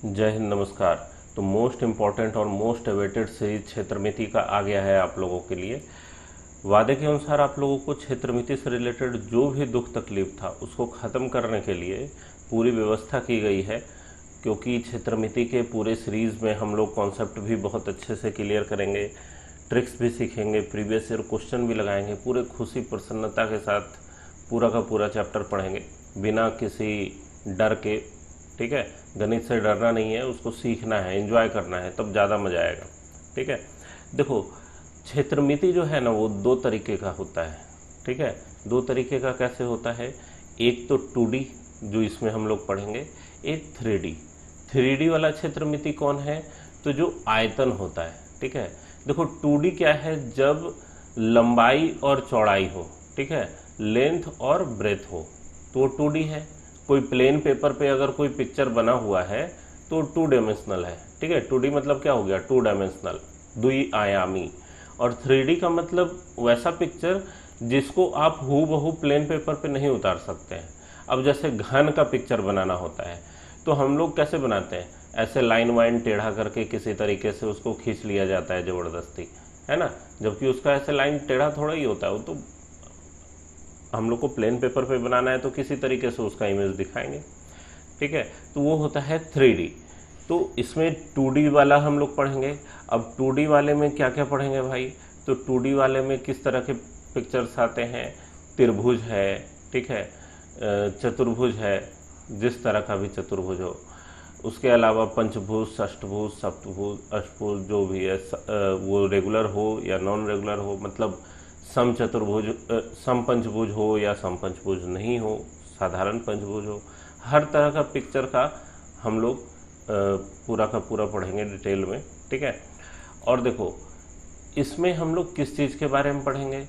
जय हिंद, नमस्कार। तो मोस्ट इम्पॉर्टेंट और मोस्ट अवेटेड सीरीज क्षेत्रमिति का आ गया है आप लोगों के लिए। वादे के अनुसार आप लोगों को क्षेत्रमिति से रिलेटेड जो भी दुख तकलीफ था उसको ख़त्म करने के लिए पूरी व्यवस्था की गई है, क्योंकि क्षेत्रमिति के पूरे सीरीज़ में हम लोग कॉन्सेप्ट भी बहुत अच्छे से क्लियर करेंगे, ट्रिक्स भी सीखेंगे, प्रीवियस ईयर क्वेश्चन भी लगाएंगे, पूरे खुशी प्रसन्नता के साथ पूरा का पूरा चैप्टर पढ़ेंगे बिना किसी डर के। ठीक है, गणित से डरना नहीं है, उसको सीखना है, एंजॉय करना है, तब ज़्यादा मज़ा आएगा। ठीक है, देखो क्षेत्रमिति जो है ना वो दो तरीके का होता है। ठीक है, दो तरीके का कैसे होता है, एक तो 2D जो इसमें हम लोग पढ़ेंगे, एक 3D। 3D वाला क्षेत्रमिति कौन है, तो जो आयतन होता है। ठीक है, देखो 2D क्या है, जब लंबाई और चौड़ाई हो, ठीक है, लेंथ और ब्रेथ हो तो 2D है। कोई प्लेन पेपर पे अगर कोई पिक्चर बना हुआ है तो 2 डायमेंशनल है। ठीक है, 2D मतलब क्या हो गया, 2 डायमेंशनल, द्विआयामी। और 3D का मतलब वैसा पिक्चर जिसको आप हूबहू प्लेन पेपर पे नहीं उतार सकते हैं। अब जैसे घन का पिक्चर बनाना होता है तो हम लोग कैसे बनाते हैं, ऐसे लाइन वाइन टेढ़ा करके किसी तरीके से उसको खींच लिया जाता है ज़बरदस्ती, है ना, जबकि उसका ऐसे लाइन टेढ़ा थोड़ा ही होता है। वो तो हम लोग को प्लेन पेपर पे बनाना है तो किसी तरीके से उसका इमेज दिखाएंगे। ठीक है, तो वो होता है 3D। तो इसमें 2D वाला हम लोग पढ़ेंगे। अब 2D वाले में क्या क्या पढ़ेंगे भाई, तो 2D वाले में किस तरह के पिक्चर्स आते हैं, त्रिभुज है, ठीक है, चतुर्भुज है, जिस तरह का भी चतुर्भुज हो, उसके अलावा पंचभुज, षष्ठभुज, सप्तभुज, अष्टभुज, जो भी है वो रेगुलर हो या नॉन रेगुलर हो, मतलब सम चतुर्भुज, सम पंचभुज हो या सम पंचभुज नहीं हो, साधारण पंचभुज हो, हर तरह का पिक्चर का हम लोग पूरा का पूरा पढ़ेंगे डिटेल में। ठीक है, और देखो इसमें हम लोग किस चीज़ के बारे में पढ़ेंगे,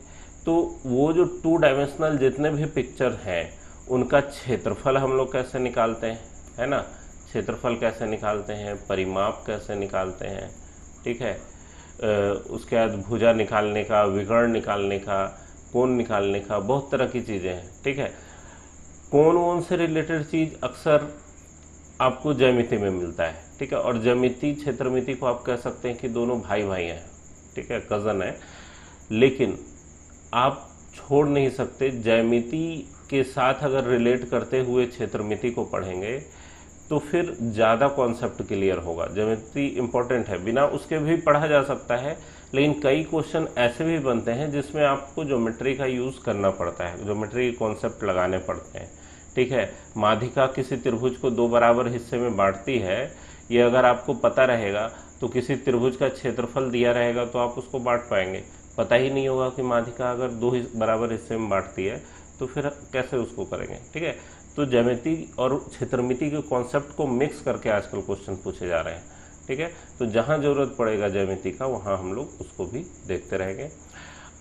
तो वो जो 2 डायमेंशनल जितने भी पिक्चर हैं उनका क्षेत्रफल हम लोग कैसे निकालते हैं, है ना, क्षेत्रफल कैसे निकालते हैं, परिमाप कैसे निकालते हैं। ठीक है, उसके बाद भुजा निकालने का, विकर्ण निकालने का, कोण निकालने का, बहुत तरह की चीज़ें हैं। ठीक है, कोण वोण से रिलेटेड चीज़ अक्सर आपको ज्यामिति में मिलता है। ठीक है, और ज्यामिति क्षेत्रमिति को आप कह सकते हैं कि दोनों भाई भाई हैं, ठीक है, कज़न है, लेकिन आप छोड़ नहीं सकते। ज्यामिति के साथ अगर रिलेट करते हुए क्षेत्रमिति को पढ़ेंगे तो फिर ज़्यादा कॉन्सेप्ट क्लियर होगा। ज्योमेट्री इंपॉर्टेंट है, बिना उसके भी पढ़ा जा सकता है, लेकिन कई क्वेश्चन ऐसे भी बनते हैं जिसमें आपको ज्योमेट्री का यूज़ करना पड़ता है, ज्योमेट्री के कॉन्सेप्ट लगाने पड़ते हैं। ठीक है, माध्यिका किसी त्रिभुज को 2 बराबर हिस्से में बांटती है, ये अगर आपको पता रहेगा तो किसी त्रिभुज का क्षेत्रफल दिया रहेगा तो आप उसको बांट पाएंगे। पता ही नहीं होगा कि माध्यिका अगर 2 बराबर हिस्से में बांटती है तो फिर कैसे उसको करेंगे। ठीक है, तो ज्यामिति और क्षेत्रमिति के कॉन्सेप्ट को मिक्स करके आजकल क्वेश्चन पूछे जा रहे हैं। ठीक है, तो जहाँ ज़रूरत पड़ेगा ज्यामिति का वहाँ हम लोग उसको भी देखते रहेंगे।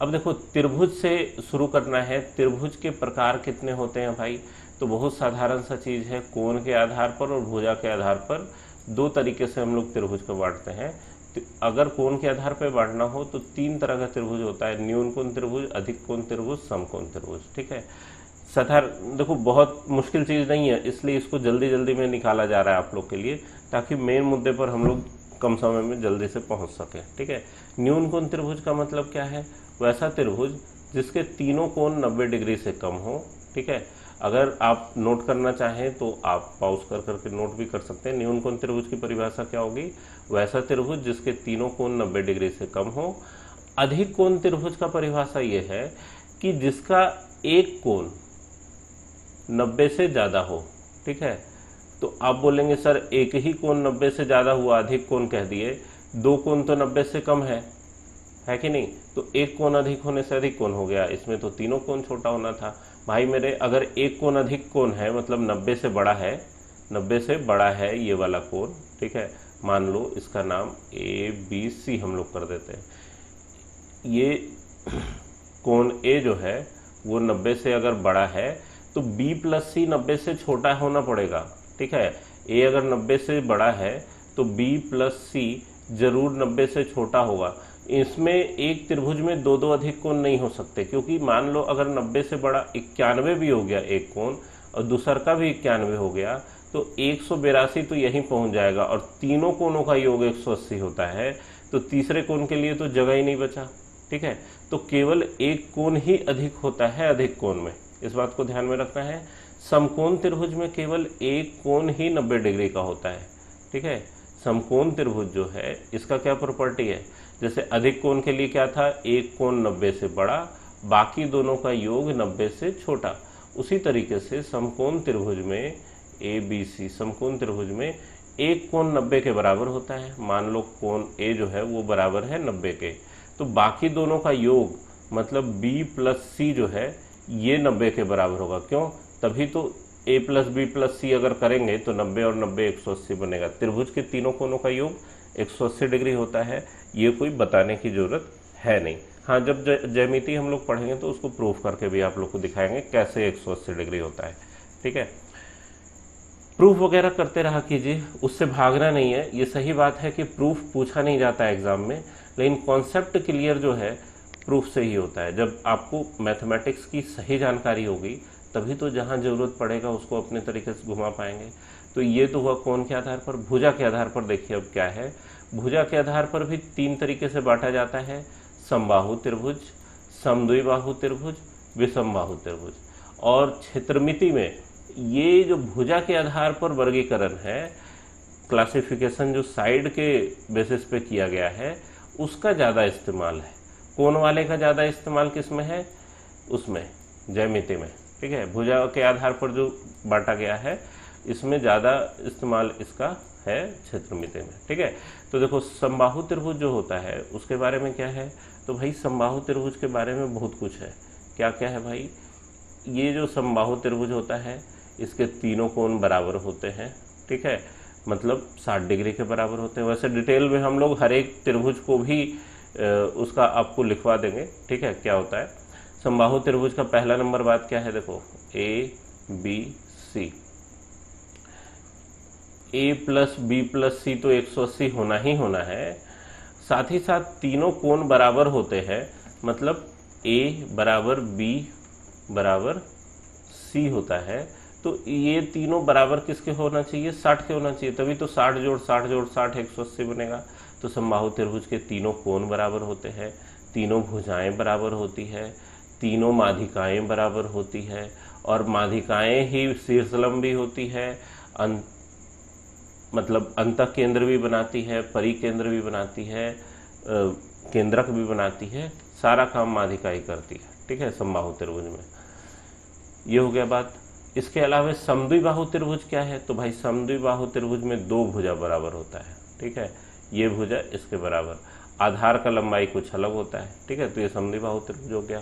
अब देखो त्रिभुज से शुरू करना है। त्रिभुज के प्रकार कितने होते हैं भाई, तो बहुत साधारण सा चीज़ है, कोण के आधार पर और भुजा के आधार पर 2 तरीके से हम लोग त्रिभुज को बांटते हैं। अगर कोण के आधार पर बांटना हो तो 3 तरह का त्रिभुज होता है, न्यून कोण त्रिभुज, अधिक कोण त्रिभुज, समकोण त्रिभुज। ठीक है, साधारण देखो बहुत मुश्किल चीज़ नहीं है, इसलिए इसको जल्दी जल्दी में निकाला जा रहा है आप लोग के लिए, ताकि मेन मुद्दे पर हम लोग कम समय में जल्दी से पहुंच सकें। ठीक है, न्यून कोण त्रिभुज का मतलब क्या है, वैसा त्रिभुज जिसके तीनों कोण 90 डिग्री से कम हो। ठीक है, अगर आप नोट करना चाहें तो आप पॉज कर करके नोट भी कर सकते हैं। न्यून कोण त्रिभुज की परिभाषा क्या होगी, वैसा त्रिभुज जिसके तीनों कोण 90 डिग्री से कम हो। अधिक कोण त्रिभुज का परिभाषा ये है कि जिसका एक कोण 90 से ज़्यादा हो। ठीक है, तो आप बोलेंगे सर एक ही कोण 90 से ज़्यादा हुआ, अधिक कोण कह दिए, 2 कोण तो 90 से कम है कि नहीं, तो एक कोण अधिक होने से अधिक कोण हो गया, इसमें तो तीनों कोण छोटा होना था भाई मेरे। अगर एक कोण अधिक कोण है मतलब 90 से बड़ा है, 90 से बड़ा है ये वाला कोण। ठीक है, मान लो इसका नाम ABC हम लोग कर देते हैं। ये कोण A जो है वो 90 से अगर बड़ा है तो B + C 90 से छोटा होना पड़ेगा। ठीक है, A अगर 90 से बड़ा है तो B + C जरूर 90 से छोटा होगा। इसमें एक त्रिभुज में 2 अधिक कोण नहीं हो सकते, क्योंकि मान लो अगर 90 से बड़ा 91 भी हो गया एक कोण और दूसर का भी 91 हो गया, तो 182 तो यहीं पहुंच जाएगा, और तीनों कोणों का योग 180 होता है, तो तीसरे कोण के लिए तो जगह ही नहीं बचा। ठीक है, तो केवल एक कोण ही अधिक होता है अधिक कोण में, इस बात को ध्यान में रखना है। समकोण त्रिभुज में केवल एक कोण ही 90 डिग्री का होता है। ठीक है, समकोण त्रिभुज जो है इसका क्या प्रॉपर्टी है, जैसे अधिक कोण के लिए क्या था, एक कोण 90 से बड़ा, बाकी दोनों का योग 90 से छोटा। उसी तरीके से समकोण त्रिभुज में ABC समकोण त्रिभुज में एक कोण 90 के बराबर होता है। मान लो कोण A जो है वो बराबर है 90 के, तो बाकी दोनों का योग मतलब B प्लस C जो है ये 90 के बराबर होगा। क्यों, तभी तो A plus B plus C अगर करेंगे तो 90 और 90 180 बनेगा। त्रिभुज के तीनों कोणों का योग 180 डिग्री होता है, ये कोई बताने की जरूरत है नहीं। हाँ, जब ज्यामिति हम लोग पढ़ेंगे तो उसको प्रूफ करके भी आप लोग को दिखाएंगे कैसे 180 डिग्री होता है। ठीक है, प्रूफ वगैरह करते रहा कीजिए, उससे भागना नहीं है। ये सही बात है कि प्रूफ पूछा नहीं जाता है एग्जाम में, लेकिन कॉन्सेप्ट क्लियर जो है प्रूफ से ही होता है। जब आपको मैथमेटिक्स की सही जानकारी होगी तभी तो जहाँ जरूरत पड़ेगा उसको अपने तरीके से घुमा पाएंगे। तो ये तो हुआ कोण के आधार पर। भुजा के आधार पर देखिए अब क्या है, भुजा के आधार पर भी तीन तरीके से बांटा जाता है, समबाहु त्रिभुज, समद्विबाहु त्रिभुज, विषमबाहु त्रिभुज। और क्षेत्रमिति में ये जो भुजा के आधार पर वर्गीकरण है, क्लासिफिकेशन जो साइड के बेसिस पे किया गया है उसका ज़्यादा इस्तेमाल है। कोण वाले का ज़्यादा इस्तेमाल किस में है, उसमें ज्यामिति में। ठीक है, भुजा के आधार पर जो बांटा गया है इसमें ज़्यादा इस्तेमाल इसका है क्षेत्रमिति में। ठीक है, तो देखो समबाहु त्रिभुज जो होता है उसके बारे में क्या है, तो भाई समबाहु त्रिभुज के बारे में बहुत कुछ है। क्या क्या है भाई, ये जो समबाहु त्रिभुज होता है इसके तीनों कोण बराबर होते हैं। ठीक है, मतलब 60 डिग्री के बराबर होते हैं। वैसे डिटेल में हम लोग हर एक त्रिभुज को भी उसका आपको लिखवा देंगे। ठीक है, क्या होता है समबाहु त्रिभुज का पहला नंबर बात क्या है, देखो ABC, A plus B plus C तो 180 होना ही होना है। साथ ही साथ तीनों कोण बराबर होते हैं, मतलब A बराबर B बराबर C होता है। तो ये तीनों बराबर किसके होना चाहिए, 60 के होना चाहिए, तभी तो 60 जोड़ 60 जोड़ 60 180 बनेगा। तो समबाहु त्रिभुज के तीनों कोण बराबर होते हैं, तीनों भुजाएं बराबर होती है, तीनों माध्यिकाएं बराबर होती है, और माध्यिकाएं ही शीर्षलंब भी होती है, मतलब अंतः केंद्र भी बनाती है, परिकेंद्र भी बनाती है, केंद्रक भी बनाती है, सारा काम माध्यिका ही करती है। ठीक है, समबाहु त्रिभुज में ये हो गया बात। इसके अलावा समद्विबाहु त्रिभुज क्या है, तो भाई समद्विबाहु त्रिभुज में दो भुजा बराबर होता है। ठीक है, ये भुजा इसके बराबर, आधार का लंबाई कुछ अलग होता है। ठीक है, तो ये समद्विबाहु त्रिभुज हो गया।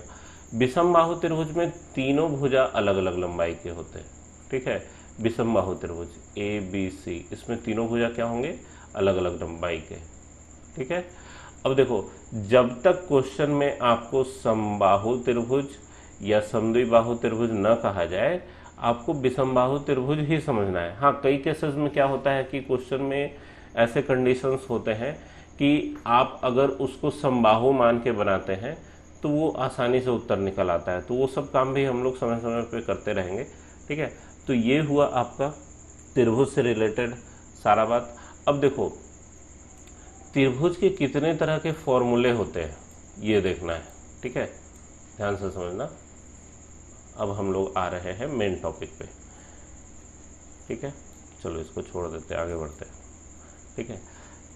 विषमबाहु त्रिभुज में तीनों भुजा अलग अलग लंबाई के होते हैं। ठीक है, विषमबाहु त्रिभुज ABC, इसमें तीनों भुजा क्या होंगे, अलग अलग लंबाई के। ठीक है, अब देखो जब तक क्वेश्चन में आपको समबाहु त्रिभुज या समद्विबाहु त्रिभुज न कहा जाए, आपको विषमबाहु त्रिभुज ही समझना है। हाँ, कई केसेस में क्या होता है कि क्वेश्चन में ऐसे कंडीशंस होते हैं कि आप अगर उसको समबाहु मान के बनाते हैं तो वो आसानी से उत्तर निकल आता है। तो वो सब काम भी हम लोग समय समय पे करते रहेंगे। ठीक है, तो ये हुआ आपका त्रिभुज से रिलेटेड सारा बात। अब देखो त्रिभुज के कितने तरह के फॉर्मूले होते हैं ये देखना है। ठीक है, ध्यान से समझना। अब हम लोग आ रहे हैं मेन टॉपिक पे। ठीक है, चलो इसको छोड़ देते हैं, आगे बढ़ते हैं। ठीक है,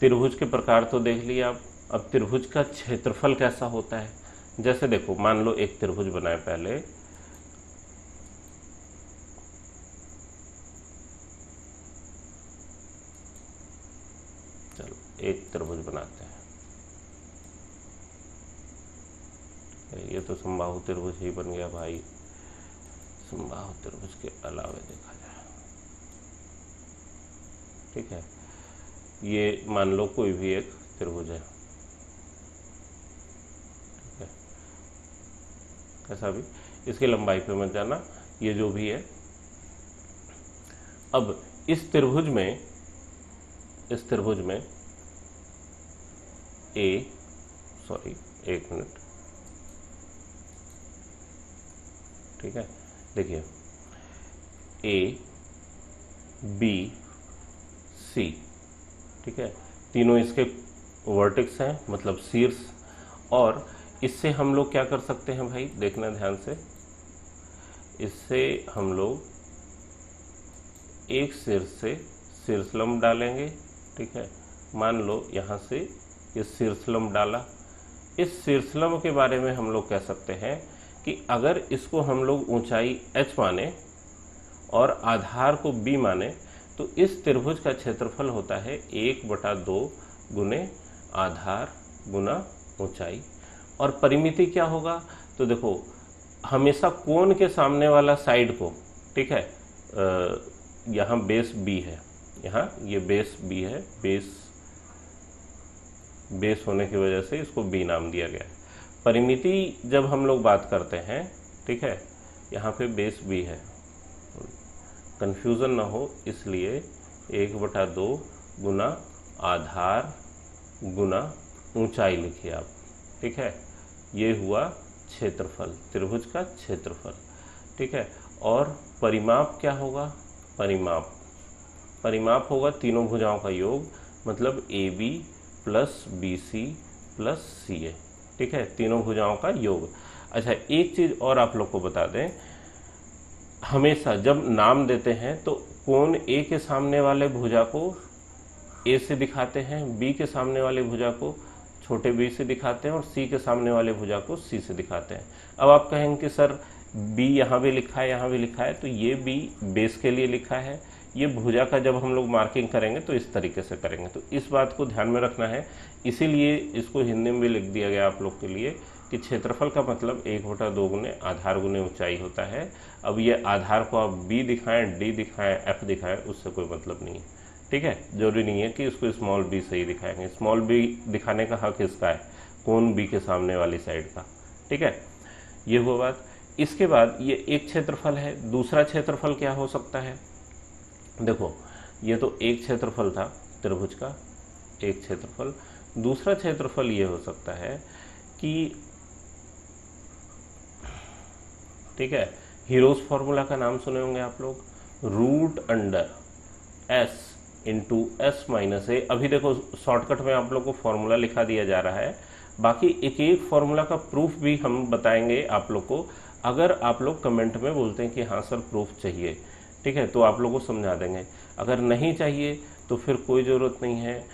त्रिभुज के प्रकार तो देख लिए आप। अब त्रिभुज का क्षेत्रफल कैसा होता है, जैसे देखो मान लो एक त्रिभुज बनाए, पहले चलो एक त्रिभुज बनाते हैं। ये तो समबाहु त्रिभुज ही बन गया भाई। समबाहु त्रिभुज के अलावे देखा जाए, ठीक है, ये मान लो कोई भी एक त्रिभुज है। ठीक है, ऐसा भी, इसकी लंबाई पे मत जाना, ये जो भी है। अब इस त्रिभुज में एक मिनट। ठीक है, देखिए A बी सी, ठीक है। तीनों इसके वर्टेक्स हैं, मतलब शीर्ष। और इससे हम लोग क्या कर सकते हैं भाई, देखना ध्यान से। इससे हम लोग एक शीर्ष से शीर्षलंब डालेंगे, ठीक है। मान लो यहाँ से ये शीर्षलंब डाला। इस शीर्षलंब के बारे में हम लोग कह सकते हैं कि अगर इसको हम लोग ऊंचाई h माने और आधार को b माने, तो इस त्रिभुज का क्षेत्रफल होता है 1/2 गुने आधार गुना ऊंचाई। और परिमिति क्या होगा, तो देखो हमेशा कोण के सामने वाला साइड को, ठीक है, यहाँ बेस b है, यहाँ ये बेस b है, बेस होने की वजह से इसको b नाम दिया गया है। परिमिति जब हम लोग बात करते हैं, ठीक है, यहाँ पे बेस b है, कंफ्यूजन ना हो इसलिए 1/2 गुना आधार गुना ऊंचाई लिखिए आप, ठीक है। ये हुआ क्षेत्रफल, त्रिभुज का क्षेत्रफल, ठीक है। और परिमाप क्या होगा, परिमाप होगा तीनों भुजाओं का योग, मतलब AB plus BC plus CA, ठीक है, तीनों भुजाओं का योग। अच्छा, एक चीज़ और आप लोग को बता दें, हमेशा जब नाम देते हैं तो कोण A के सामने वाले भुजा को A से दिखाते हैं, B के सामने वाले भुजा को छोटे b से दिखाते हैं और C के सामने वाले भुजा को C से दिखाते हैं। अब आप कहेंगे कि सर B यहाँ भी लिखा है, यहाँ भी लिखा है, तो ये B बेस के लिए लिखा है, ये भुजा का जब हम लोग मार्किंग करेंगे तो इस तरीके से करेंगे। तो इस बात को ध्यान में रखना है, इसीलिए इसको हिंदी में भी लिख दिया गया आप लोग के लिए कि क्षेत्रफल का मतलब 1/2 गुने आधार गुने ऊंचाई होता है। अब ये आधार को आप B दिखाएं, D दिखाएं, F दिखाएं, उससे कोई मतलब नहीं है, ठीक है। जरूरी नहीं है कि इसको स्मॉल b से ही दिखाएंगे, स्मॉल b दिखाने का हक इसका है, कोण b के सामने वाली साइड का, ठीक है। ये हुआ बात। इसके बाद ये एक क्षेत्रफल है, दूसरा क्षेत्रफल क्या हो सकता है, देखो ये तो एक क्षेत्रफल था त्रिभुज का, एक क्षेत्रफल। दूसरा क्षेत्रफल ये हो सकता है कि, ठीक है, हीरोज फॉर्मूला का नाम सुने होंगे आप लोग, √s इंटू एस माइनस ए। अभी देखो शॉर्टकट में आप लोग को फॉर्मूला लिखा दिया जा रहा है, बाकी एक एक फॉर्मूला का प्रूफ भी हम बताएंगे आप लोग को। अगर आप लोग कमेंट में बोलते हैं कि हाँ सर प्रूफ चाहिए, ठीक है, तो आप लोग को समझा देंगे। अगर नहीं चाहिए तो फिर कोई ज़रूरत नहीं है,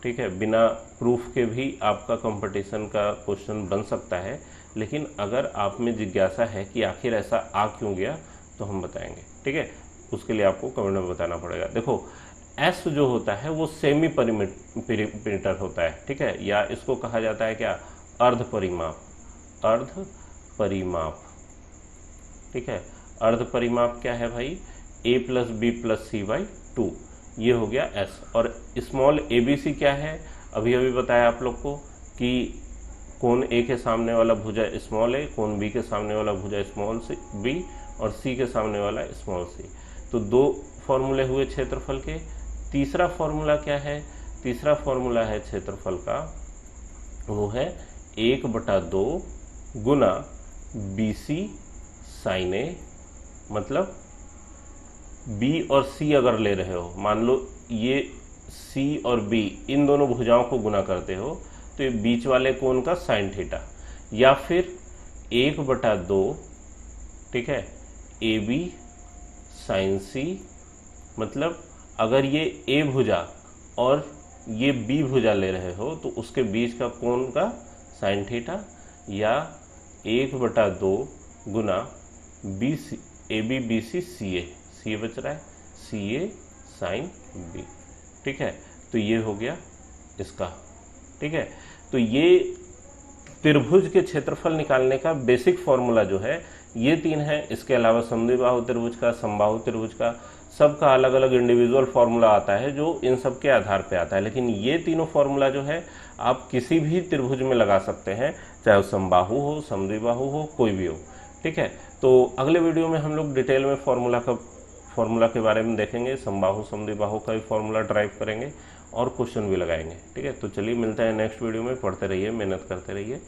ठीक है, बिना प्रूफ के भी आपका कंपटीशन का क्वेश्चन बन सकता है। लेकिन अगर आप में जिज्ञासा है कि आखिर ऐसा आ क्यों गया, तो हम बताएंगे, ठीक है। उसके लिए आपको कमेंट में बताना पड़ेगा। देखो S जो होता है वो सेमी परिमीटर होता है, ठीक है, या इसको कहा जाता है क्या, अर्ध परिमाप, ठीक है। अर्ध परिमाप क्या है भाई, A + B + C/2, ये हो गया S। और स्मॉल ABC क्या है, अभी बताया आप लोग को कि कोण A के सामने वाला भुजा स्मॉल a, कोण B के सामने वाला भुजा स्मॉल b और C के सामने वाला स्मॉल c। तो दो फॉर्मूले हुए क्षेत्रफल के। तीसरा फॉर्मूला क्या है, तीसरा फॉर्मूला है क्षेत्रफल का, वो है 1/2 गुना BC sin A, मतलब B और C अगर ले रहे हो, मान लो ये C और B इन दोनों भुजाओं को गुना करते हो, तो ये बीच वाले कोण का साइन थीटा, या फिर 1/2, ठीक है, AB sin C, मतलब अगर ये A भुजा और ये B भुजा ले रहे हो तो उसके बीच का कोण का साइन थीटा, या 1/2 गुना AB BC CA, CA बच रहा है, CA sin B, ठीक है। तो ये हो गया इसका, ठीक है। तो ये त्रिभुज के क्षेत्रफल निकालने का बेसिक फॉर्मूला जो है ये तीन है। इसके अलावा समद्विबाहु त्रिभुज का, समबाहु त्रिभुज का, सबका अलग अलग इंडिविजुअल फार्मूला आता है जो इन सब के आधार पे आता है। लेकिन ये तीनों फार्मूला जो है आप किसी भी त्रिभुज में लगा सकते हैं, चाहे वो समबाहु हो, समद्विबाहु हो, कोई भी हो, ठीक है। तो अगले वीडियो में हम लोग डिटेल में फार्मूला के बारे में देखेंगे, समबाहु समद्विबाहु का भी फार्मूला ड्राइव करेंगे और क्वेश्चन भी लगाएंगे, ठीक है। तो चलिए मिलते हैं नेक्स्ट वीडियो में, पढ़ते रहिए, मेहनत करते रहिए।